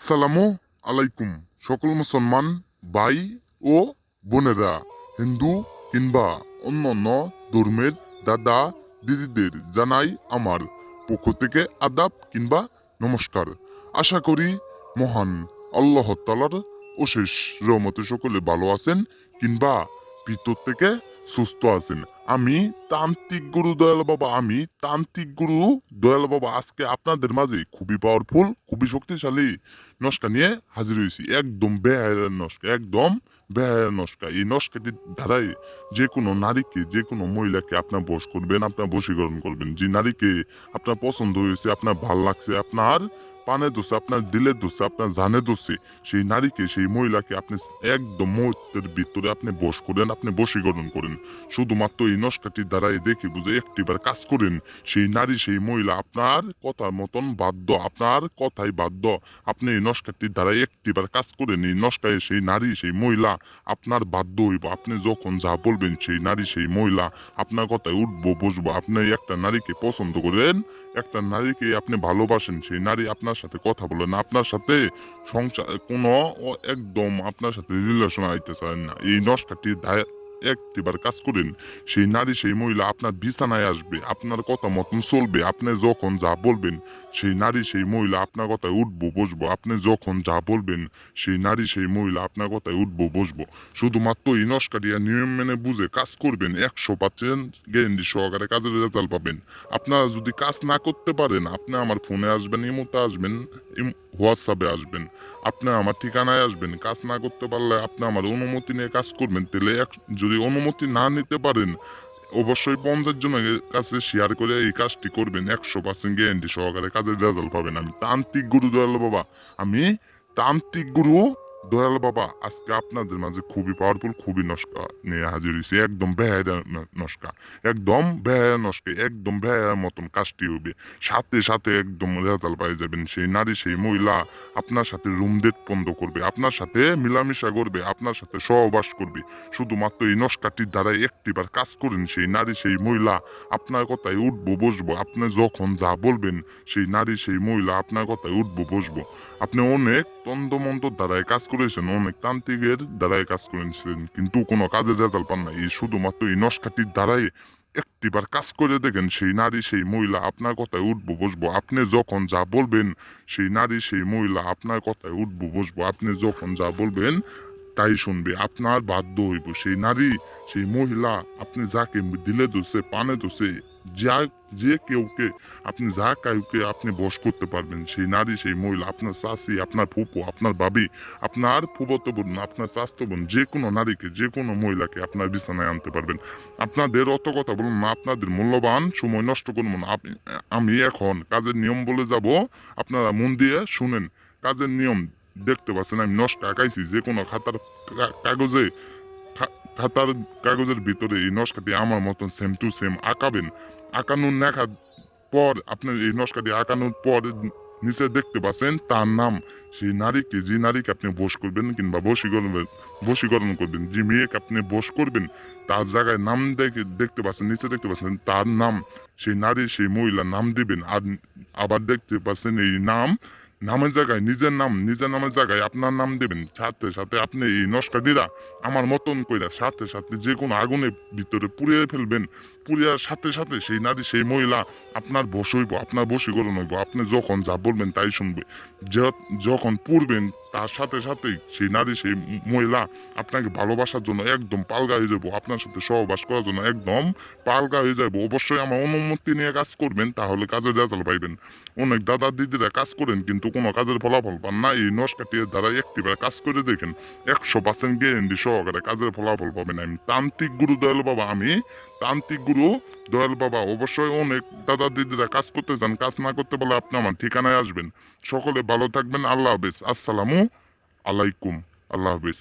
সালামু আলাইকুম সকল মুসলমান ভাই ও বোনেরা, হিন্দু কিংবা অন্যান্য ধর্মের দাদা দিদিদের জানাই আমার পক্ষ থেকে আদাব কিংবা নমস্কার। আশা করি মহান আল্লাহ তাআলার অশেষ রহমতে সকলে ভালো আছেন কিংবা ভিতর থেকে সুস্থ আছেন। আমি তান্ত্রিক গুরু দয়াল বাবা, আজকে আপনাদের মাঝে খুবই পাওয়ারফুল, খুবই শক্তিশালী নস্কা নিয়ে হাজির হয়েছি। একদম বেহায়ের নস্কা, একদম বেহায়ের নস্কা। এই নস্কাটির দ্বারাই যে কোনো নারীকে, যে কোনো মহিলাকে আপনার বশ করবেন, আপনার বশীকরণ করবেন। যে নারীকে আপনার পছন্দ হয়েছে, আপনার ভাল লাগছে, আপনার পানে দোষে, আপনার দিলের দোষে, আপনার জানে দোষে, সেই নারীকে, সেই মহিলাকে আপনি একদম মুহূর্তের ভিতরে আপনি বশ করেন, আপনি বশীকরণ করেন। শুধুমাত্র এই নস্কাটির দ্বারাই দেখে বুঝে একটিবার কাজ করেন, সেই নারী, সেই মহিলা আপনার কথার মতন বাধ্য, আপনার কথাই বাধ্য। আপনি এই নস্কাটির দ্বারা একটিবার কাজ করেন, এই নস্কায় সেই নারী, সেই মহিলা আপনার বাধ্য হইব। আপনি যখন যা বলবেন, সেই নারী, সেই মহিলা আপনার কথায় উঠবো বসবো। আপনি একটা নারীকে পছন্দ করেন, একটা নারীকে আপনি ভালোবাসেন, সেই নারী আপনার সাথে কথা বলেন, আপনার সাথে সংসার কোনো একদম আপনার সাথে রিলেশন আইতে চান না। এই নস্কাটির একটিবার কাজ করেন, সেই নারী, সেই মহিলা আপনার বিছানায় আসবে, আপনার কথা মতন চলবে। আপনি যখন যা বলবেন, সেই নারী, সেই মহিলা আপনার কথায় উঠবো বসবো। আপনি যখন যা বলবেন, সেই নারী, সেই মহিলা আপনার কথায় উঠবো বসবো। শুধুমাত্র এই নস্কাটিয়া নিয়ম মেনে বুঝে কাজ করবেন, 100% গ্যারেন্টি সহকারে কাজের রেজাল্ট পাবেন। আপনারা যদি কাজ না করতে পারেন, আপনি আমার ফোনে আসবেন, ইমোতে আসবেন, হোয়াটসঅ্যাপে আসবেন, আপনি আমার ঠিকানায় আসবেন। কাজ না করতে পারলে আপনি আমার অনুমতি নিয়ে কাজ করবেন। তাহলে যদি অনুমতি না নিতে পারেন, অবশ্যই 50 জনের কাছে শেয়ার করে এই কাজটি করবেন। 100% গ্যারেন্টি সহকারে কাজের রেজাল্ট পাবেন। আমি তান্ত্রিক গুরু দয়াল বাবা, আমি তান্ত্রিক গুরু দয়াল বাবা আজকে আপনাদের মাঝে খুবই পাওয়ারফুল, খুবই নস্কা নিয়ে হাজির হয়েছি। একদম বেহায়া নস্কা, একদম বেহায়া নস্কা, একদম বেহায়ার মতন কাজটি হবে। সাথে সাথে একদম রেজাল্ট পাই যাবেন। সেই নারী, সেই মহিলা আপনার সাথে রুম ডেট বন্ধ করবে, আপনার সাথে মিলামিশা করবে, আপনার সাথে সহবাস করবে। শুধুমাত্র এই নস্কাটির দ্বারা একটিবার কাজ করেন, সেই নারী, সেই মহিলা আপনার কথায় উঠবো বসবো। আপনি যখন যা বলবেন, সেই নারী, সেই মহিলা আপনার কথায় উঠবো বসবো। আপনি অনেক তন্ত্রমন্ত্র দ্বারাই কাজ করেছেন, অনেক তান্ত্রিকের দ্বারাই কাজ করেছেন, কিন্তু কোনো কাজের রেজাল্ট পান না। এই শুধুমাত্র এই নস্কাটির দ্বারাই একটিবার কাজ করে দেখেন, সেই নারী, সেই মহিলা আপনার কথায় উঠবো বসবো। আপনি যখন যা বলবেন, সেই নারী, সেই মহিলা আপনার কথায় উঠবো বসবো। আপনি যখন যা বলবেন তাই শুনবে, আপনার বাধ্য হইব। সেই নারী, সেই মহিলা আপনি যাকে দিলে দোষে, পানে দোষে, যা যে কেউকে আপনি যা কাউকে আপনি বশ করতে পারবেন, সেই নারী, সেই মহিলা আপনার চাষি, আপনার ফুপো, আপনার ভাবি, আপনার ফুবতো বোন, আপনার চাস্তো বোন, যে কোনো নারীকে, যে কোনো মহিলাকে আপনার বিছানায় আনতে পারবেন। আপনাদের অত কথা বলুন না, আপনাদের মূল্যবান সময় নষ্ট করবো না। আমি এখন কাজের নিয়ম বলে যাব, আপনারা মন দিয়ে শুনেন। কাজের নিয়ম দেখতে পাচ্ছেন, আমি নষ্ট আঁকাইছি। যে কোনো খাতার কাগজে, খাতার কাগজের ভিতরে এই নস্কাটি আমার মতন সেম টু সেম আঁকাবেন। আঁকানোর লেখার পর, আপনার এই নস্কাটি আঁকানোর পর নিচে দেখতে পাচ্ছেন তার নাম। সেই নারীকে, যে নারীকে আপনি বশ করবেন কিংবা বশীকরণ করবেন, যে মেয়েকে আপনি বশ করবেন, তার জায়গায় নাম দেখতে পাচ্ছেন, নিচে দেখতে পাচ্ছেন তার নাম। সেই নারী, সেই মহিলা নাম দিবেন। আর আবার দেখতে পাচ্ছেন এই নামের জায়গায় নিজের নাম, নিজের নামের জায়গায় আপনার নাম দেবেন। সাথে সাথে আপনি এই নস্কাটিরা আমার মতন কইরা সাথে সাথে যে কোনো আগুনের ভিতরে পুড়িয়ে ফেলবেন। পুড়িয়ার সাথে সাথে সেই নারী, সেই মহিলা আপনার বশ হইব, আপনার বশীকরণ হইব। আপনি যখন যা বলবেন তাই শুনবে। যখন পুড়বেন, তার সাথে সাথেই সেই নারী, সেই মহিলা আপনাকে ভালোবাসার জন্য একদম পালগা হয়ে যাবো, আপনার সাথে সহবাস করার জন্য একদম পালগা হয়ে যাবো। অবশ্যই আমার অনুমতি নিয়ে কাজ করবেন, তাহলে কাজের রেজাল্ট পাইবেন। অনেক দাদা দিদিরা কাজ করেন কিন্তু কোনো কাজের ফলাফল পান না। এই নস্কাটির দ্বারা একটিবার কাজ করে দেখেন, 100% গ্যারেন্টি সহকারে কাজের ফলাফল পাবেন। আমি তান্ত্রিক গুরু দয়াল বাবা, আমি তান্ত্রিক গুরু দয়াল বাবা। অবশ্যই অনেক দাদা দিদিরা কাজ করতে চান, কাজ না করতে পারলে আপনি আমার ঠিকানায় আসবেন। সকলে ভালো থাকবেন। আল্লাহ হাফেজ। আসসালামু আলাইকুম। আল্লাহ হাফেজ।